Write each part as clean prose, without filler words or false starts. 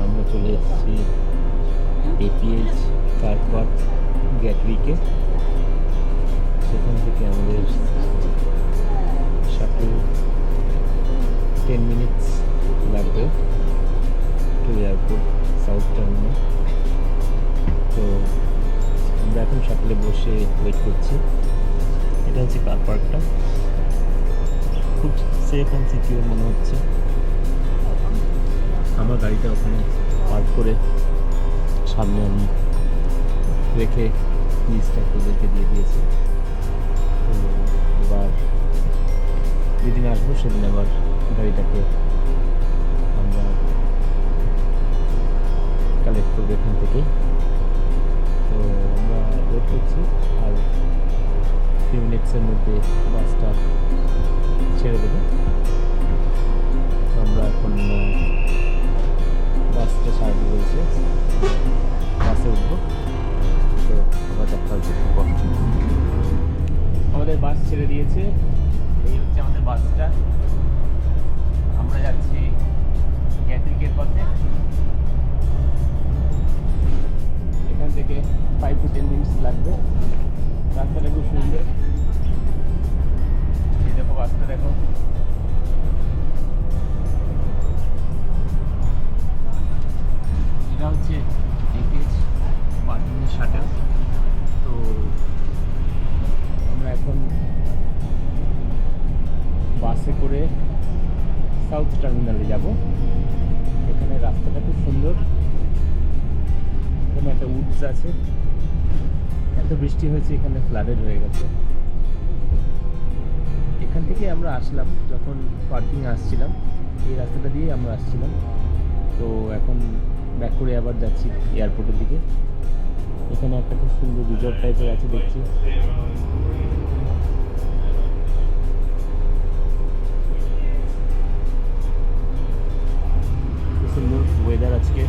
আমরা চলে এসেছি এপিএইচ কারপাট গ্যাটউইকে। সেখান থেকে আমাদের শাটল 10 মিনিটস লাগবে টু এয়ারপোর্ট সাউথ টার্মিনাল। তো আমরা এখন শাটলে বসে ওয়েট করছি। এটা হচ্ছে কার পার্কটা, খুব সেফ অ্যান্ড সিকিউর মনে হচ্ছে। আমার গাড়িটা ওখানে পার্ক করে সামনে আমি রেখে জিনিসটা ওদেরকে দিয়ে দিয়েছি। তো এবার যেদিন আসবো সেদিন আবার গাড়িটাকে আমরা কালেক্ট করবো এখান থেকেই। তো আমরা ওয়েট করছি, আর ফিউ মিনিটসের মধ্যে বাসটা ছেড়ে দেবে। আমরা এখন বাসটা ছাড়বে বলছে, বাসে উঠবো। তো আবার দেখা হচ্ছে। আমাদের বাস ছেড়ে দিয়েছে, এই হচ্ছে আমাদের বাসটা। আমরা যাচ্ছি গ্যাটউইকের পথে। এখান থেকে 5 to 10 মিনিটস লাগবে। রাস্তাটা খুব সুন্দর, এই দেখো বাসটা দেখো। এটা হচ্ছে এপিএইচ পার্কিং শাটল। তো আমরা এখন বাসে করে সাউথ টার্মিনালে যাব। এখানে রাস্তাটা খুব সুন্দর, এখানে একটা উডস আছে। এত বৃষ্টি হয়েছে এখানে ফ্লাডেড হয়ে গেছে। এখান থেকে আমরা আসলাম যখন পার্কিং আসছিলাম, এই রাস্তাটা দিয়ে আমরা আসছিলাম। তো এখন ব্যাক করে আবার যাচ্ছি এয়ারপোর্টের দিকে। এখানে একটা খুব সুন্দর রিসর্ট টাইপের আছে দেখছি। খুব সুন্দর ওয়েদার আজকে,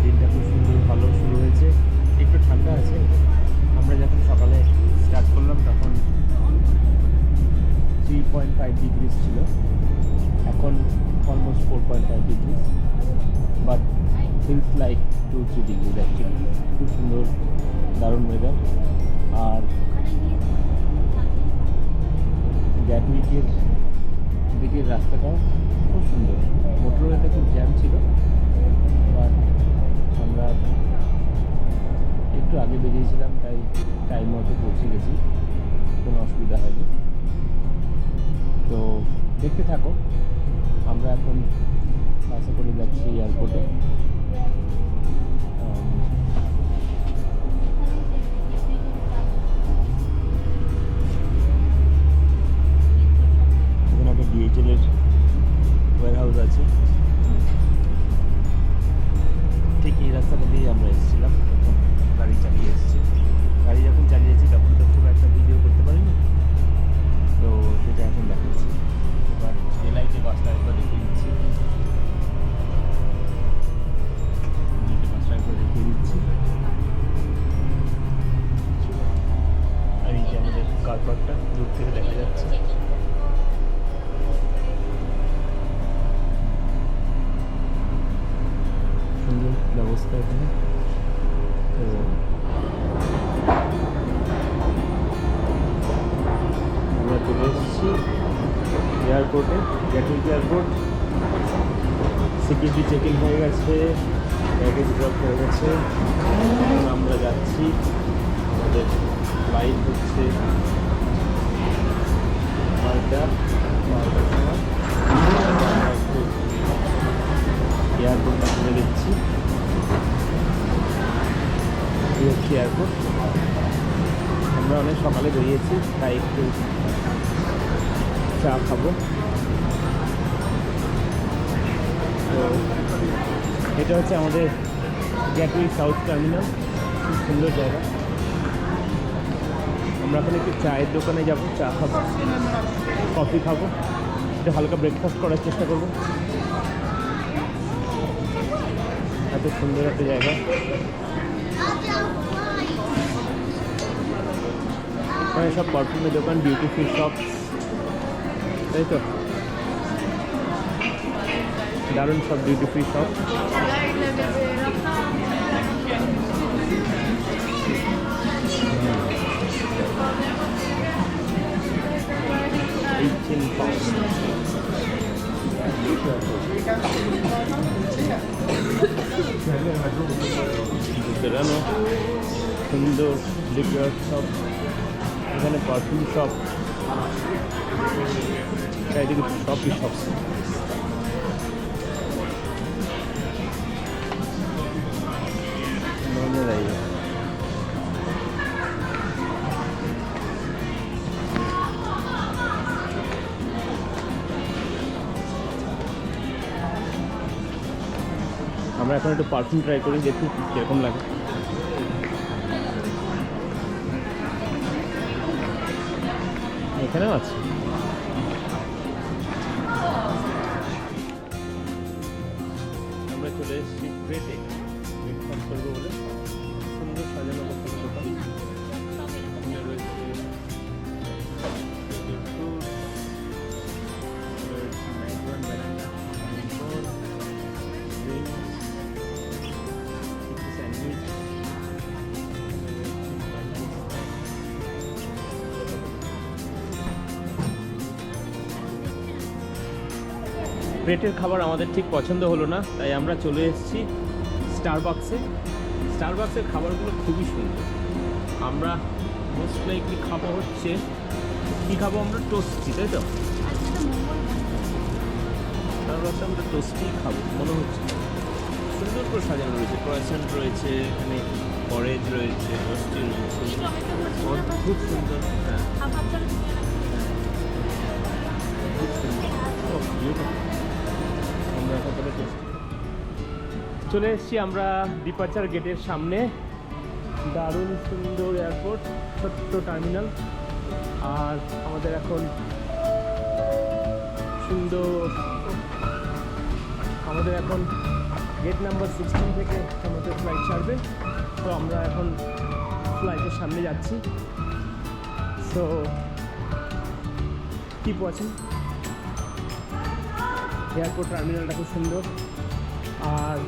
দিনটা খুব সুন্দর ভালো শুরু হয়েছে। একটু ঠান্ডা আছে। আমরা যখন সকালে স্টার্ট করলাম তখন 3.5 ডিগ্রিজ ছিল, এখন almost 4.5 degrees, but feels like 2-3 degrees actually. খুব সুন্দর, দারুণ ওয়েদার। আর গ্যাটউইকের দিকের রাস্তাটাও খুব সুন্দর। মোটরওয়েতে খুব জ্যাম ছিল, বাট আমরা একটু আগে বেরিয়েছিলাম, তাই টাইম মতো পৌঁছে গেছি, কোনো অসুবিধা হয়নি। তো দেখতে থাকো, আমরা এখন বাসে করে যাচ্ছি এয়ারপোর্টে। এখানে একটা ডিএইচএলের ওয়্যার হাউস আছে, ঠিক এই রাস্তাটা দিয়ে আমরা এসেছিলাম যখন গাড়ি চালিয়ে এসেছি। গাড়ি যখন চালিয়েছি তখন তো খুব একটা ভিডিও করতে পারিনি, তো সেটা এখন দেখাচ্ছি। এবার এলাইটে বাসটা একবার দেখিয়ে দিচ্ছি, বাসটা একবার দেখিয়ে দিচ্ছি। আর এই যে আমাদের কার পার্কটা দূর থেকে দেখা যাচ্ছে। সুন্দর ব্যবস্থা এখানে। তো আমরা চলে এসেছি এয়ারপোর্টে, Gatwick airport. Security check in হয়ে গেছে, ব্যাগেজ ড্রপ হয়ে গেছে। এখন আমরা যাচ্ছি, আমাদের ফ্লাইট হচ্ছে 12টার সময়। এয়ারপোর্টটা খুলে দিচ্ছি, এই হচ্ছে এয়ারপোর্ট। আমরা অনেক সকালে বেরিয়েছি, তাই একটু চা খাবো। তো এটা হচ্ছে আমাদের গ্যাটউইক সাউথ টার্মিনাল, খুব সুন্দর জায়গা। আমরা এখন একটু চায়ের দোকানে যাব, চা খাবো, কফি খাবো, একটু হালকা ব্রেকফাস্ট করার চেষ্টা করবো। এত সুন্দর একটা জায়গা। এখানে সব পারফিউমের দোকান, বিউটিফুল শপ, তাই তো। দারুণ সব ডিউটি ফ্রি শপ। বেরানো সুন্দর লিকুইড শপ, এখানে পারফিউম শপ, চারিদিকে শপই শপ। আমরা এখন একটু পারফিউম ট্রাই করি, দেখি কীরকম লাগে। এখানেও আছে। আমরা চলে এসেছি ক্রেটে ব্রেকফাস্ট করবো বলে। সুন্দর সাজানো দোকান, রয়েছে প্লেটের খাবার আমাদের ঠিক পছন্দ হলো না, তাই আমরা চলে এসেছি স্টারবাক্সে। স্টারবাক্সের খাবারগুলো খুবই সুন্দর। আমরা মোস্ট লাইকলি খাবো হচ্ছে কী খাবো আমরা, টোস্টি, তাই তো? স্টারবাক্সে আমরা টোস্টি খাবো মনে হচ্ছে। সুন্দর করে সাজানো রয়েছে, ক্রয়েসেন্ট রয়েছে, এখানে পরেজ রয়েছে, টোস্টি রয়েছে, অদ্ভুত সুন্দর। হ্যাঁ, চলে এসেছি আমরা ডিপার্চার গেটের সামনে। দারুণ সুন্দর এয়ারপোর্ট, ছোট্ট টার্মিনাল। আর আমাদের এখন গেট নাম্বার 16 থেকে আমাদের ফ্লাইট ছাড়বে। তো আমরা এখন ফ্লাইটের সামনে যাচ্ছি। So keep watching. এয়ারপোর্ট টার্মিনালটা খুব সুন্দর। আর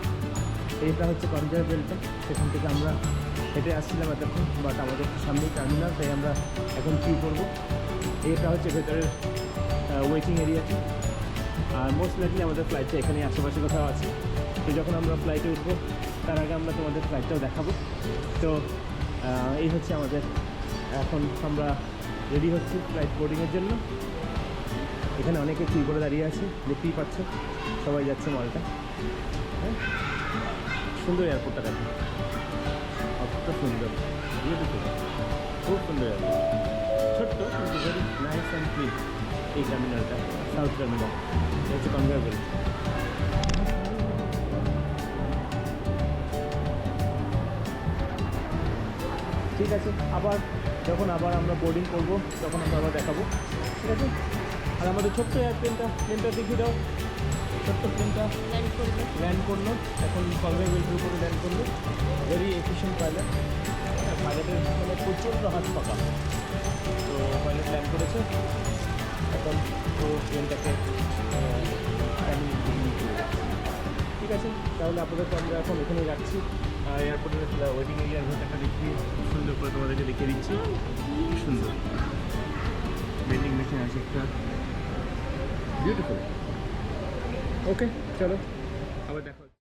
এটা হচ্ছে কনভেয়ার বেল্টটা, সেখান থেকে আমরা হেঁটে আসছিলাম এতক্ষণ, বাট আমাদের সামনেই টার্মিনাল, তাই আমরা এখন কিউ করবো। এটা হচ্ছে ভেতরের ওয়েটিং এরিয়াটি। আর মোস্ট লাইকলি আমাদের ফ্লাইটটা এখানে আশেপাশে কোথাও আছে। তো যখন আমরা ফ্লাইটে উঠবো তার আগে আমরা তোমাদের ফ্লাইটটাও দেখাবো। তো এই হচ্ছে আমাদের, এখন আমরা রেডি হচ্ছি ফ্লাইট বোর্ডিংয়ের জন্য। এখানে অনেকে কিউ করে দাঁড়িয়ে আছে, দেখতেই পাচ্ছ, সবাই যাচ্ছে মালটা। হ্যাঁ, সুন্দর এয়ারপোর্টটা দেখো, অত সুন্দর, বিউটিফুল, খুব সুন্দর এয়ারপোর্ট। ছোট্ট কিন্তু ভেরি নাইস অ্যান্ড ক্লিন এই টার্মিনালটা, সাউথ টার্মিনাল। এটা হচ্ছে কনভেয়ার বেল্ট। ঠিক আছে, যখন আমরা বোর্ডিং করবো তখন আমরা আবার দেখাবো, ঠিক আছে? আর আমাদের ছোট্ট প্লেনটা দেখিয়ে দাও। ছোট্ট প্লেনটা ল্যান্ড করলো, এখন কনভেয়ার বেল্টের উপরে ল্যান্ড করলো। Very efficient pilot. পাইলটের মানে প্রচণ্ড হাত পাকা। তো পাইলট ল্যান্ড করেছে, এখন তো প্লেনটাকে ঠিক আছে। তাহলে আপাতত আমরা এখন এখানেই রাখছি। এয়ারপোর্টের ওয়েটিং এরিয়ার ভেতরটা দেখিয়ে সুন্দর করে তোমাদেরকে দেখিয়ে দিচ্ছি। সুন্দর বেন্ডিং মেশিন আছে একটা, বিউটিফুল। ওকে, চলো আবার দেখো।